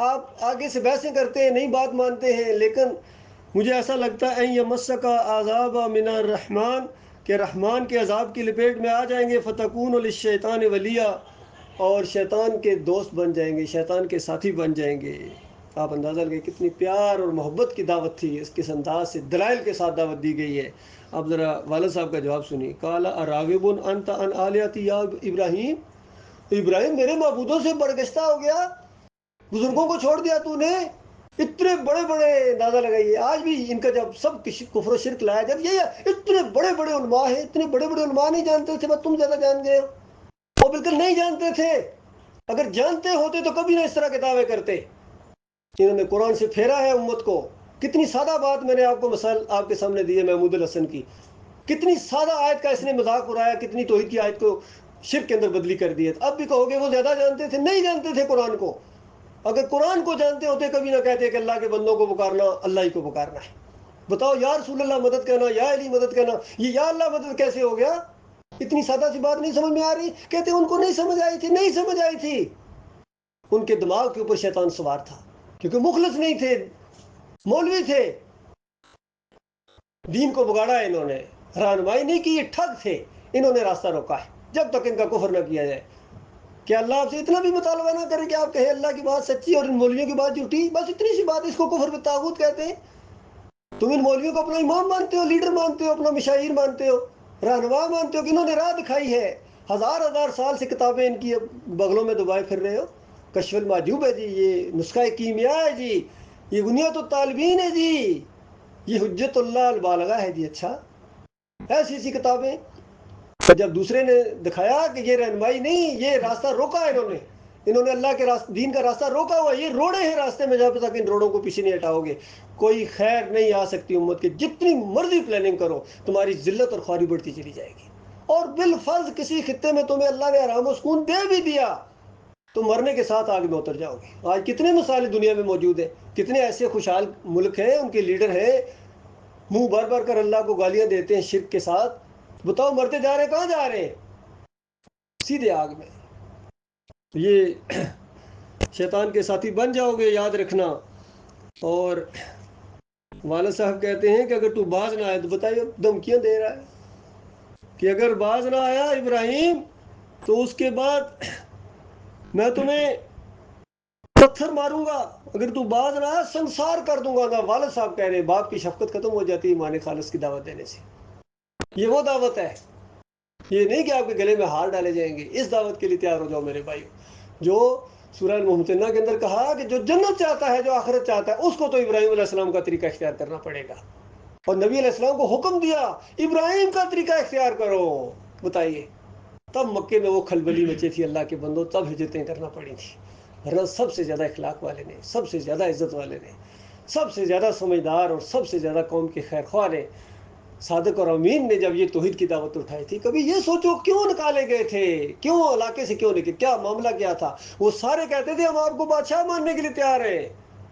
آپ آگے سے بحثیں کرتے ہیں، نہیں بات مانتے ہیں، لیکن مجھے ایسا لگتا ہے یمسک عذاب من الرحمن، کہ رحمان کے عذاب کی لپیٹ میں آ جائیں گے، فتکون للشیطان ولیا، اور شیطان کے دوست بن جائیں گے، شیطان کے ساتھی بن جائیں گے۔ آپ اندازہ لگائیں کتنی پیار اور محبت کی دعوت تھی، اس کس انداز سے دلائل کے ساتھ دعوت دی گئی ہے۔ اب ذرا والد صاحب کا جواب سنیے، قال اراغب انت عن آلیاتی یا ابراہیم، ابراہیم میرے معبودوں سے برگشتہ ہو گیا، بزرگوں کو چھوڑ دیا تو نے، اتنے بڑے بڑے، اندازہ لگائیے آج بھی ان کا جب سب کفر و شرک لایا، جب یہ اتنے بڑے بڑے علماء ہیں، اتنے بڑے بڑے علماء نہیں جانتے تھے، بس تم زیادہ جان گئے ہو، وہ بالکل نہیں جانتے تھے، اگر جانتے ہوتے تو کبھی نہ اس طرح کے دعوے کرتے۔ انہوں نے قرآن سے پھیرا ہے امت کو۔ کتنی سادہ بات میں نے آپ کو مثال آپ کے سامنے دی ہے محمود الحسن کی، کتنی سادہ آیت کا اس نے مذاق اڑایا، کتنی توحید کی آیت کو شرک کے اندر بدلی کر دی ہے۔ اب بھی کہو گے وہ زیادہ جانتے تھے، نہیں جانتے تھے قرآن کو، اگر قرآن کو جانتے ہوتے کبھی نہ کہتے کہ اللہ کے بندوں کو پکارنا اللہ ہی کو پکارنا ہے۔ بتاؤ یا رسول اللہ مدد کہنا، یا علی مدد کہنا، یہ یا اللہ مدد کیسے ہو گیا؟ اتنی سادہ سی بات نہیں سمجھ میں آ رہی؟ کہتے ان کو نہیں سمجھ آئی تھی، نہیں سمجھ آئی تھی، ان کے دماغ کے اوپر شیطان سوار تھا، کیونکہ مخلص نہیں تھے، مولوی تھے، دین کو بگاڑا ہے انہوں نے، رہنمائی نہیں کی، یہ ٹھگ تھے، انہوں نے راستہ روکا ہے جب تک ان کا کفر نہ کیا جائے۔ کہ اللہ آپ سے اتنا بھی مطالبہ نہ کرے کہ آپ کہیں اللہ کی بات سچی اور ان مولویوں کی بات جھوٹی، بس اتنی سی بات، اس کو کفر بالطاغوت کہتے ہیں۔ تم ان مولویوں کو اپنا امام مانتے ہو، لیڈر مانتے ہو، اپنا مشاہیر مانتے ہو، رہنما مانتے ہو، کہ انہوں نے راہ دکھائی ہے، ہزار سال سے کتابیں ان کی بغلوں میں دبائے پھر رہے ہو۔ کشف المحجوب ہے جی، یہ نسخہ کیمیا ہے جی، یہ بنیاد الطالبین ہے جی، یہ حجت اللہ البالغہ ہے جی. اچھا ایسی ایسی کتابیں. جب دوسرے نے دکھایا کہ یہ رہنمائی نہیں، یہ راستہ روکا ہے انہوں نے اللہ کے دین کا راستہ روکا ہوا، یہ روڑے ہیں راستے میں، جب تک ان روڑوں کو پیچھے نہیں ہٹاؤ گے کوئی خیر نہیں آ سکتی امت کے. جتنی مرضی پلاننگ کرو تمہاری ذلت اور خواری بڑھتی چلی جائے گی. اور بالفرض کسی خطے میں تمہیں اللہ نے آرام و سکون دے بھی دیا تو مرنے کے ساتھ آگ میں اتر جاؤ گے. آج کتنے مثالیں دنیا میں موجود ہیں، کتنے ایسے خوشحال ملک ہیں، ان کے لیڈر ہیں منہ بھر بھر کر اللہ کو گالیاں دیتے ہیں شرک کے ساتھ. بتاؤ مرتے جا رہے ہیں، کہاں جا رہے ہیں؟ سیدھے آگ میں. یہ شیطان کے ساتھی بن جاؤ گے، یاد رکھنا. اور والد صاحب کہتے ہیں کہ اگر تو باز نہ آئے تو بتائیے، دھمکیاں دے رہا ہے کہ اگر باز نہ آیا ابراہیم تو اس کے بعد میں تمہیں پتھر ماروں گا، اگر تو باز نہ آیا سنسار کر دوں گا. والد صاحب کہہ رہے ہیں باپ کی شفقت ختم ہو جاتی ہے ایمان خالص کی دعوت دینے سے. یہ وہ دعوت ہے، یہ نہیں کہ آپ کے گلے میں ہار ڈالے جائیں گے. اس دعوت کے لیے تیار ہو جاؤ میرے بھائی. جو سورہ الممتنہ کے اندر کہا کہ جو جنت چاہتا ہے، جو آخرت چاہتا ہے، اس کو تو ابراہیم علیہ السلام کا طریقہ اختیار کرنا پڑے گا. اور نبی علیہ السلام کو حکم دیا ابراہیم کا طریقہ اختیار کرو. بتائیے تب مکے میں وہ کھلبلی مچی تھی اللہ کے بندوں، تب ہجرتیں کرنا پڑی تھی. ورنہ سب سے زیادہ اخلاق والے نے، سب سے زیادہ عزت والے نے، سب سے زیادہ سمجھدار اور سب سے زیادہ قوم کے خیر خواہ نے، صادق اور امین نے جب یہ توحید کی دعوت اٹھائی تھی. کبھی یہ سوچو کیوں نکالے گئے تھے، کیوں علاقے سے کیوں نکلے، کیا معاملہ کیا تھا؟ وہ سارے کہتے تھے ہم آپ کو بادشاہ ماننے کے لیے تیار ہیں،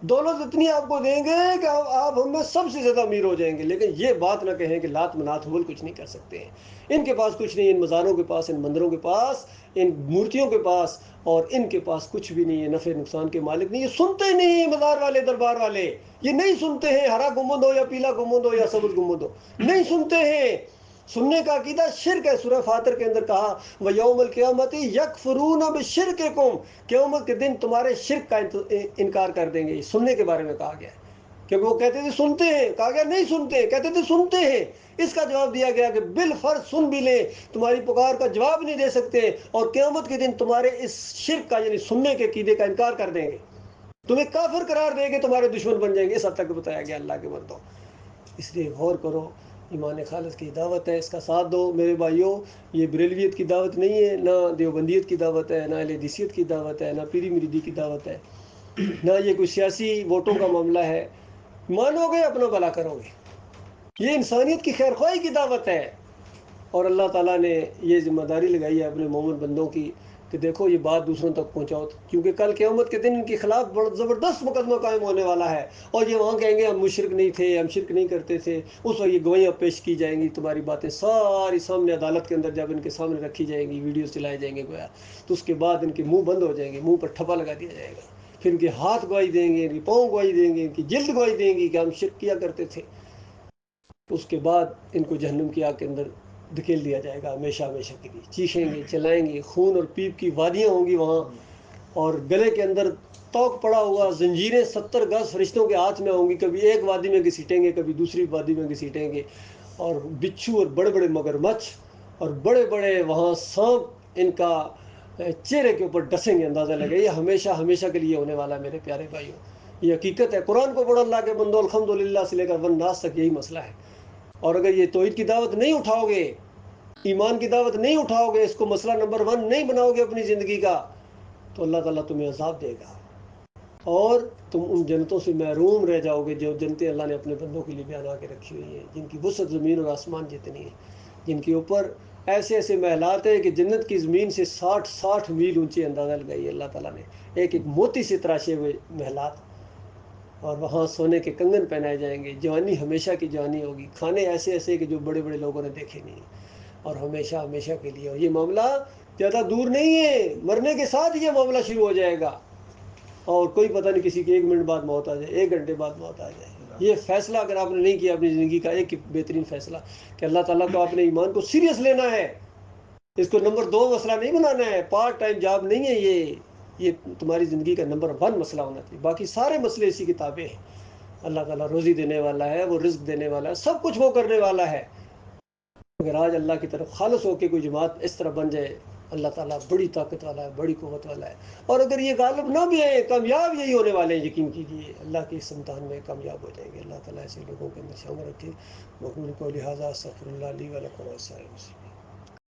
دولت اتنی آپ کو دیں گے کہ آپ ہم میں سب سے زیادہ امیر ہو جائیں گے. لیکن یہ بات نہ کہیں کہ لات منات حبل کچھ نہیں کر سکتے ہیں. ان کے پاس کچھ نہیں، ان مزاروں کے پاس، ان مندروں کے پاس، ان مورتیوں کے پاس، اور ان کے پاس کچھ بھی نہیں ہے. نفع نقصان کے مالک نہیں. یہ سنتے نہیں ہیں مزار والے، دربار والے، یہ نہیں سنتے ہیں. ہرا گنبد ہو یا پیلا گنبد ہو یا سبز گنبد ہو، نہیں سنتے ہیں. سننے کا عقیدہ شرک ہے. سورہ فاتر کے اندر کہا وَيَوْمَ الْقِيَامَةِ يَكْفُرُونَ بِشِرْكِكُمْ، قیامت کے دن تمہارے شرک کا انکار کر دیں گے. سننے کے بارے میں کہا گیا ہے، کیونکہ وہ کہتے تھے سنتے ہیں، کہا گیا نہیں سنتے، کہتے تھے سنتے ہیں. اس کا جواب دیا گیا کہ بالفرض سن بھی لیں، تمہاری پکار کا جواب نہیں دے سکتے، اور قیامت کے دن تمہارے اس شرک کا یعنی سننے کے عقیدے کا انکار کر دیں گے، تمہیں کافر قرار دیں گے، تمہارے دشمن بن جائیں گے. اس حد تک بتایا گیا اللہ کے بندوں. اس لیے غور کرو، ایمان خالص کی دعوت ہے، اس کا ساتھ دو میرے بھائیوں. یہ بریلویت کی دعوت نہیں ہے، نہ دیوبندیت کی دعوت ہے، نہ اہل حدیثیت کی دعوت ہے، نہ پیری مریدی کی دعوت ہے، نہ یہ کوئی سیاسی ووٹوں کا معاملہ ہے. مانو گے اپنا بھلا کرو گے. یہ انسانیت کی خیر خواہی کی دعوت ہے. اور اللہ تعالیٰ نے یہ ذمہ داری لگائی ہے اپنے مومن بندوں کی کہ دیکھو یہ بات دوسروں تک پہنچاؤ، کیونکہ کل قیامت کے دن ان کے خلاف بڑا زبردست مقدمہ قائم ہونے والا ہے. اور یہ وہاں کہیں گے ہم مشرک نہیں تھے، ہم شرک نہیں کرتے تھے. اس وقت یہ گواہیاں پیش کی جائیں گی، تمہاری باتیں ساری سامنے عدالت کے اندر جب ان کے سامنے رکھی جائیں گی، ویڈیوز چلائے جائیں گے گویا، تو اس کے بعد ان کے منہ بند ہو جائیں گے، منہ پر ٹھپا لگا دیا جائے گا. پھر ان کے ہاتھ گواہی دیں گے، ان کی پاؤں گواہی دیں گے، ان کی جلد گواہی دیں گی کہ ہم شرک کیا کرتے تھے. اس کے بعد ان کو جہنم کی آگ کے اندر دھکیل دیا جائے گا ہمیشہ ہمیشہ کے لیے. چیخیں گے، چلائیں گے، خون اور پیپ کی وادیاں ہوں گی وہاں، اور گلے کے اندر توق پڑا ہوا، زنجیریں 70 گز فرشتوں کے ہاتھ میں ہوں گی. کبھی ایک وادی میں گھسیٹیں گے، کبھی دوسری وادی میں گھسیٹیں گے. اور بچھو اور بڑے بڑے مگرمچھ اور بڑے بڑے وہاں سانپ ان کا چہرے کے اوپر ڈسیں گے. اندازہ لگے یہ ہمیشہ ہمیشہ کے لیے ہونے والا ہے میرے پیارے بھائیوں. یہ حقیقت ہے. قرآن کو پڑھو اللہ کے بندو، الحمدللہ سے لے کر والناس تک یہی مسئلہ ہے. اور اگر یہ توحید کی دعوت نہیں اٹھاؤ گے، ایمان کی دعوت نہیں اٹھاؤ گے، اس کو مسئلہ نمبر 1 نہیں بناؤ گے اپنی زندگی کا، تو اللہ تعالیٰ تمہیں عذاب دے گا، اور تم ان جنتوں سے محروم رہ جاؤ گے جو جنتیں اللہ نے اپنے بندوں کے لیے بنا کے رکھی ہوئی ہیں، جن کی وسعت زمین اور آسمان جتنی ہے، جن کے اوپر ایسے ایسے محلات ہیں کہ جنت کی زمین سے 60 میل اونچی اندازہ لگائی ہے اللہ تعالیٰ نے، ایک ایک موتی سے تراشے ہوئے محلات. اور وہاں سونے کے کنگن پہنائے جائیں گے، جوانی ہمیشہ کی جوانی ہوگی، کھانے ایسے ایسے کہ جو بڑے بڑے لوگوں نے دیکھے نہیں، اور ہمیشہ ہمیشہ کے لیے. اور یہ معاملہ زیادہ دور نہیں ہے، مرنے کے ساتھ یہ معاملہ شروع ہو جائے گا. اور کوئی پتہ نہیں، کسی کے 1 منٹ بعد موت آ جائے، 1 گھنٹے بعد موت آ جائے. یہ فیصلہ اگر آپ نے نہیں کیا اپنی زندگی کا، ایک بہترین فیصلہ کہ اللہ تعالیٰ کو اپنے ایمان کو سیریس لینا ہے، اس کو نمبر 2 مسئلہ نہیں بنانا ہے، پارٹ ٹائم جاب نہیں ہے یہ تمہاری زندگی کا نمبر 1 مسئلہ ہونا چاہیے. باقی سارے مسئلے اسی کتابیں ہیں. اللہ تعالیٰ روزی دینے والا ہے، وہ رزق دینے والا ہے، سب کچھ وہ کرنے والا ہے. اگر آج اللہ کی طرف خالص ہو کے کوئی جماعت اس طرح بن جائے اللہ تعالیٰ بڑی طاقت والا ہے، بڑی قوت والا ہے، اور اگر یہ غالب نہ بھی آئے کامیاب یہی ہونے والے ہیں، یقین کیجیے اللہ کے اس امتحان میں کامیاب ہو جائیں گے۔ اللہ تعالیٰ ایسے لوگوں کے اندر شامل رکھے۔ وقول کو لہٰذا استغفر اللہ لی و لکم والسائر۔